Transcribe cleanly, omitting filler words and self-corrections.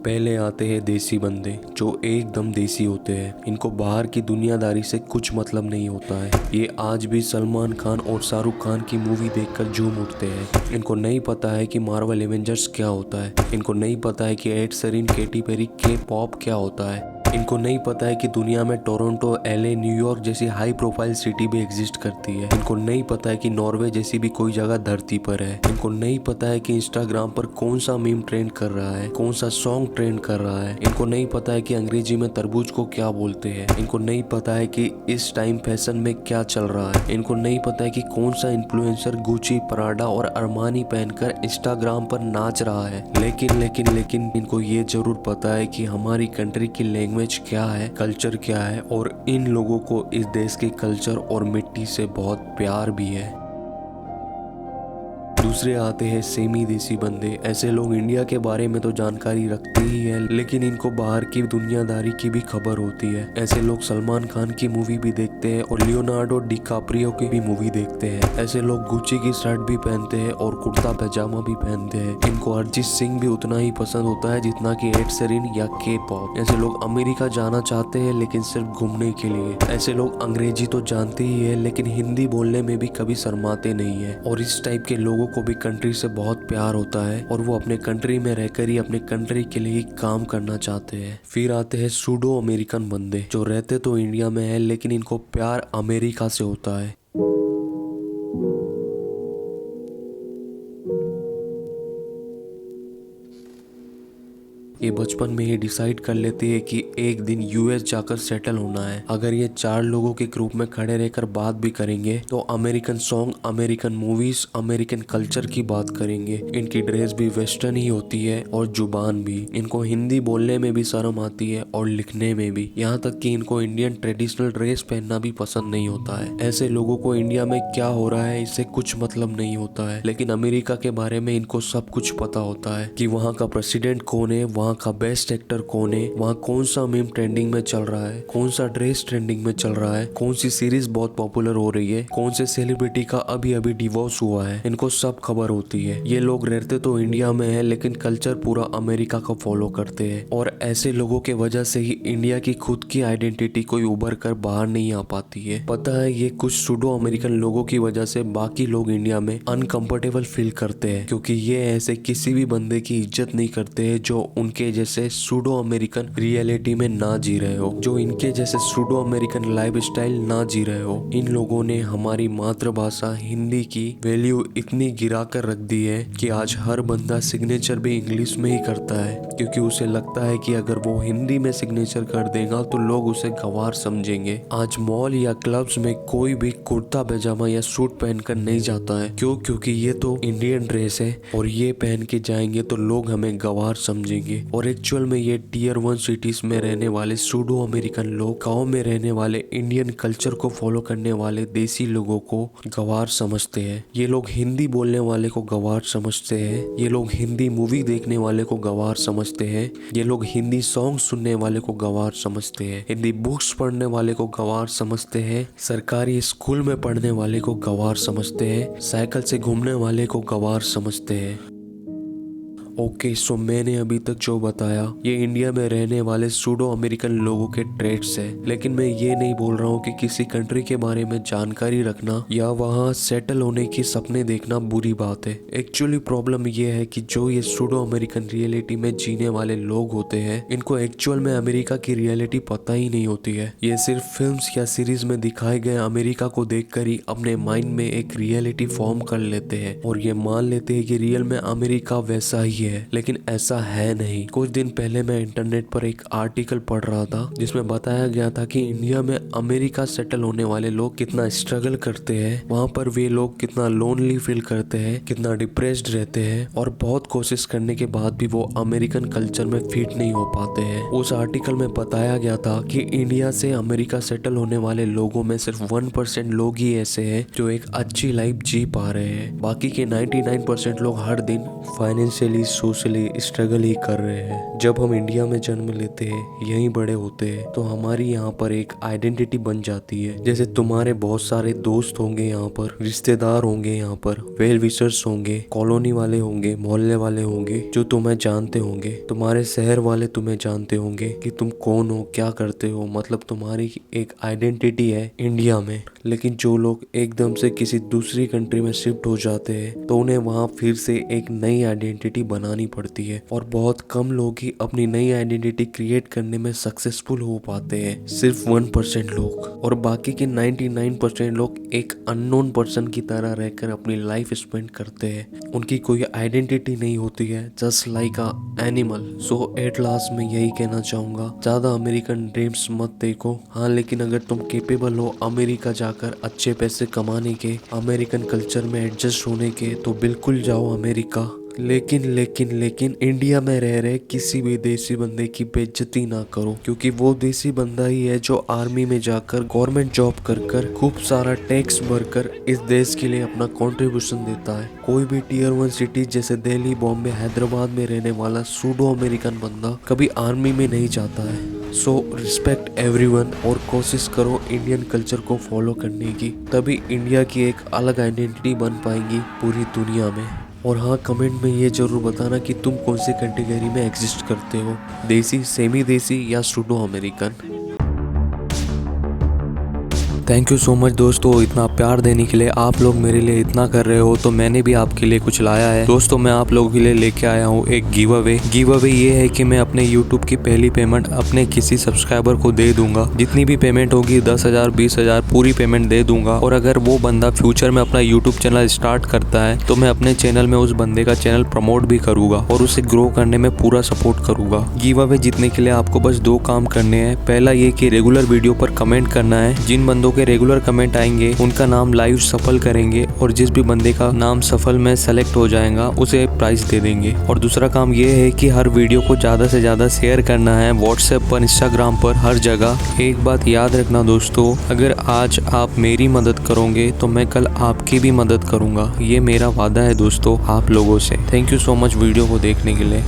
पहले आते हैं देसी बंदे जो एकदम देसी होते हैं। इनको बाहर की दुनियादारी से कुछ मतलब नहीं होता है। ये आज भी सलमान खान और शाहरुख खान की मूवी देखकर झूम उठते हैं। इनको नहीं पता है कि मार्वल एवेंजर्स क्या होता है। इनको नहीं पता है कि एड शेरिन, केटी पेरी, के पॉप क्या होता है। इनको नहीं पता है कि दुनिया में टोरंटो, एलए, न्यूयॉर्क जैसी हाई प्रोफाइल सिटी भी एग्जिस्ट करती है। इनको नहीं पता है कि नॉर्वे जैसी भी कोई जगह धरती पर है। इनको नहीं पता है कि इंस्टाग्राम पर कौन सा मीम ट्रेंड कर रहा है, कौन सा सॉन्ग ट्रेंड कर रहा है। इनको नहीं पता है कि अंग्रेजी में तरबूज को क्या बोलते हैं। इनको नहीं पता है कि इस टाइम फैशन में क्या चल रहा है। इनको नहीं पता है कि कौन सा इन्फ्लुएंसर गुची, पराडा और अरमानी पहनकर इंस्टाग्राम पर नाच रहा है। लेकिन इनको ये जरूर पता है कि हमारी कंट्री की लैंग्वेज क्या है, कल्चर क्या है, और इन लोगों को इस देश के कल्चर और मिट्टी से बहुत प्यार भी है। दूसरे आते हैं सेमी देसी बंदे। ऐसे लोग इंडिया के बारे में तो जानकारी रखते ही है, लेकिन इनको बाहर की दुनियादारी की भी खबर होती है। ऐसे लोग सलमान खान की मूवी भी देखते हैं और लियोनार्डो डिकाप्रियो की भी मूवी देखते हैं। ऐसे लोग गुच्ची की शर्ट भी पहनते हैं और कुर्ता पैजामा भी पहनते हैं। इनको अरिजीत सिंह भी उतना ही पसंद होता है जितना कि एड शेरिन या के पॉप। ऐसे लोग अमेरिका जाना चाहते हैं लेकिन सिर्फ घूमने के लिए। ऐसे लोग अंग्रेजी तो जानते ही है लेकिन हिंदी बोलने में भी कभी शर्माते नहीं है। और इस टाइप के लोगों को भी कंट्री से बहुत प्यार होता है और वो अपने कंट्री में रहकर ही अपने कंट्री के लिए ही काम करना चाहते हैं। फिर आते हैं सूडो अमेरिकन बंदे जो रहते तो इंडिया में है लेकिन इनको प्यार अमेरिका से होता है। ये बचपन में ही डिसाइड कर लेते हैं कि एक दिन यूएस जाकर सेटल होना है। अगर ये 4 लोगों के ग्रुप में खड़े रहकर बात भी करेंगे तो American song, American movies, American culture की बात करेंगे। इनकी ड्रेस भी वेस्टर्न ही होती है और जुबान भी। इनको हिंदी बोलने में भी शर्म आती है और लिखने में भी। यहाँ तक कि इनको इंडियन ट्रेडिशनल ड्रेस पहनना भी पसंद नहीं होता है। ऐसे लोगों को इंडिया में क्या हो रहा है इससे कुछ मतलब नहीं होता है, लेकिन अमेरिका के बारे में इनको सब कुछ पता होता है कि वहाँ का प्रेसिडेंट कौन है, वहाँ का बेस्ट एक्टर कौन है, वहाँ कौन सा मीम ट्रेंडिंग में चल रहा है, कौन सा ड्रेस ट्रेंडिंग में चल रहा है, कौन सी सीरीज बहुत पॉपुलर हो रही है, कौन से सेलिब्रिटी का अभी अभी डिवोर्स हुआ है। इनको सब खबर होती है। ये लोग रहते तो इंडिया में है लेकिन कल्चर पूरा अमेरिका का फॉलो करते हैं और ऐसे लोगों के वजह से ही इंडिया की खुद की आइडेंटिटी कोई उभर कर बाहर नहीं आ पाती है। पता है ये कुछ सूडो अमेरिकन लोगों की वजह से बाकी लोग इंडिया में अनकंफर्टेबल फील करते हैं, क्योंकि ये ऐसे किसी भी बंदे की इज्जत नहीं करते हैं जो उनके जैसे सूडो अमेरिकन रियलिटी में ना जी रहे हो, जो इनके जैसे सूडो अमेरिकन लाइफ स्टाइल ना जी रहे हो। इन लोगों ने हमारी मातृभाषा हिंदी की वैल्यू इतनी गिरा कर रख दी है कि आज हर बंदा सिग्नेचर भी इंग्लिश में ही करता है, क्योंकि उसे लगता है कि अगर वो हिंदी में सिग्नेचर कर देगा तो लोग उसे गंवार समझेंगे। आज मॉल या क्लब्स में कोई भी कुर्ता पैजामा या सूट पहनकर नहीं जाता है। क्यों? क्योंकि ये तो इंडियन ड्रेस है और ये पहन के जाएंगे तो लोग हमें गंवार समझेंगे। और एक्चुअल में ये टियर 1 सिटीज में रहने वाले सूडो अमेरिकन लोग गाँव में रहने वाले इंडियन कल्चर को फॉलो करने वाले देसी लोगों को गंवार समझते हैं। ये लोग हिंदी बोलने वाले को गंवार समझते हैं। ये लोग हिंदी मूवी देखने वाले को गंवार समझते हैं। ये लोग हिंदी सॉन्ग सुनने वाले को गंवार समझते हैं। हिंदी बुक्स पढ़ने वाले को गंवार समझते हैं। सरकारी स्कूल में पढ़ने वाले को गंवार समझते हैं। साइकिल से घूमने वाले को गंवार समझते हैं। ओके, सो मैंने अभी तक जो बताया ये इंडिया में रहने वाले सूडो अमेरिकन लोगों के ट्रेड्स है, लेकिन मैं ये नहीं बोल रहा हूँ कि किसी कंट्री के बारे में जानकारी रखना या वहाँ सेटल होने की सपने देखना बुरी बात है। एक्चुअली प्रॉब्लम ये है कि जो ये सूडो अमेरिकन रियलिटी में जीने वाले लोग होते हैं इनको एक्चुअल में अमेरिका की रियलिटी पता ही नहीं होती है। ये सिर्फ फिल्म्स या सीरीज में दिखाए गए अमेरिका को देखकर ही अपने माइंड में एक रियलिटी फॉर्म कर लेते हैं और ये मान लेते हैं कि रियल में अमेरिका वैसा ही है, लेकिन ऐसा है नहीं। कुछ दिन पहले मैं इंटरनेट पर एक आर्टिकल पढ़ रहा था जिसमें बताया गया था कि इंडिया में अमेरिका सेटल होने वाले लोग कितना स्ट्रगल करते हैं, वहाँ पर वे लोग कितना लोनली फील करते हैं, कितना डिप्रेस्ड रहते हैं और बहुत कोशिश करने के बाद भी वो अमेरिकन कल्चर में फिट नहीं हो पाते हैं। उस आर्टिकल में बताया गया था कि इंडिया से अमेरिका सेटल होने वाले लोगों में सिर्फ 1% लोग ही ऐसे हैं जो एक अच्छी लाइफ जी पा रहे हैं। बाकी के 99% लोग हर दिन फाइनेंशियली सोशली स्ट्रगल ही कर रहे हैं। जब हम इंडिया में जन्म लेते हैं, यहीं बड़े होते हैं, तो हमारी यहाँ पर एक आइडेंटिटी बन जाती है। जैसे तुम्हारे बहुत सारे दोस्त होंगे यहाँ पर, रिश्तेदार होंगे यहाँ पर, वेल विशर्स होंगे, कॉलोनी वाले होंगे, मोहल्ले वाले होंगे जो तुम्हें जानते होंगे, तुम्हारे शहर वाले तुम्हें जानते होंगे कि तुम कौन हो, क्या करते हो। मतलब तुम्हारी एक आइडेंटिटी है इंडिया में। लेकिन जो लोग एकदम से किसी दूसरी कंट्री में शिफ्ट हो जाते हैं तो उन्हें वहाँ फिर से एक नई आइडेंटिटी बनानी पड़ती है, और बहुत कम लोग ही अपनी नई आइडेंटिटी क्रिएट करने में सक्सेसफुल हो पाते हैं। सिर्फ 1% लोग, और बाकी के 99% लोग एक अननोन पर्सन की तरह रहकर अपनी लाइफ स्पेंड करते हैं। उनकी कोई आइडेंटिटी नहीं होती है, just like a animal. So at last मैं यही कहना चाहूंगा, ज्यादा अमेरिकन ड्रीम्स मत देखो। हाँ, लेकिन अगर तुम केपेबल हो अमेरिका जाकर अच्छे पैसे कमाने के, अमेरिकन कल्चर में एडजस्ट होने के, तो बिल्कुल जाओ अमेरिका। लेकिन इंडिया में रह रहे किसी भी देसी बंदे की बेइज्जती ना करो, क्योंकि वो देसी बंदा ही है जो आर्मी में जाकर गवर्नमेंट जॉब कर खूब सारा टैक्स भरकर इस देश के लिए अपना कंट्रीब्यूशन देता है। कोई भी टियर 1 सिटी जैसे दिल्ली, बॉम्बे, हैदराबाद में रहने वाला सूडो अमेरिकन बंदा कभी आर्मी में नहीं जाता है। सो रिस्पेक्ट एवरीवन, और कोशिश करो इंडियन कल्चर को फॉलो करने की, तभी इंडिया की एक अलग आइडेंटिटी बन पाएंगी पूरी दुनिया में। और हाँ, कमेंट में ये जरूर बताना कि तुम कौन सी कैटेगरी में एग्जिस्ट करते हो, देसी, सेमी देसी या pseudo American. Thank you so much दोस्तों, इतना प्यार देने के लिए। आप लोग मेरे लिए इतना कर रहे हो तो मैंने भी आपके लिए कुछ लाया है। दोस्तों, मैं आप लोगों के लिए लेके आया हूँ एक गिव अवे ये है कि मैं अपने यूट्यूब की पहली पेमेंट अपने किसी सब्सक्राइबर को दे दूंगा। जितनी भी पेमेंट होगी 10,000 20,000 पूरी पेमेंट दे दूंगा। और अगर वो बंदा फ्यूचर में अपना यूट्यूब चैनल स्टार्ट करता है तो मैं अपने चैनल में उस बंदे का चैनल प्रमोट भी करूंगा और उसे ग्रो करने में पूरा सपोर्ट करूंगा। गिव अवे जीतने के लिए आपको बस 2 काम करने हैं। पहला ये कि रेगुलर वीडियो पर कमेंट करना है। जिन बंदों रेगुलर कमेंट आएंगे उनका नाम लाइव सफल करेंगे, और जिस भी बंदे का नाम सफल में सेलेक्ट हो जाएगा उसे प्राइज दे देंगे। और दूसरा काम ये है कि हर वीडियो को ज्यादा से ज्यादा शेयर करना है, व्हाट्सएप पर, इंस्टाग्राम पर, हर जगह। एक बात याद रखना दोस्तों, अगर आज आप मेरी मदद करोगे तो मैं कल आपकी भी मदद करूंगा। ये मेरा वादा है दोस्तों आप लोगों से। Thank you so much video को देखने के लिए।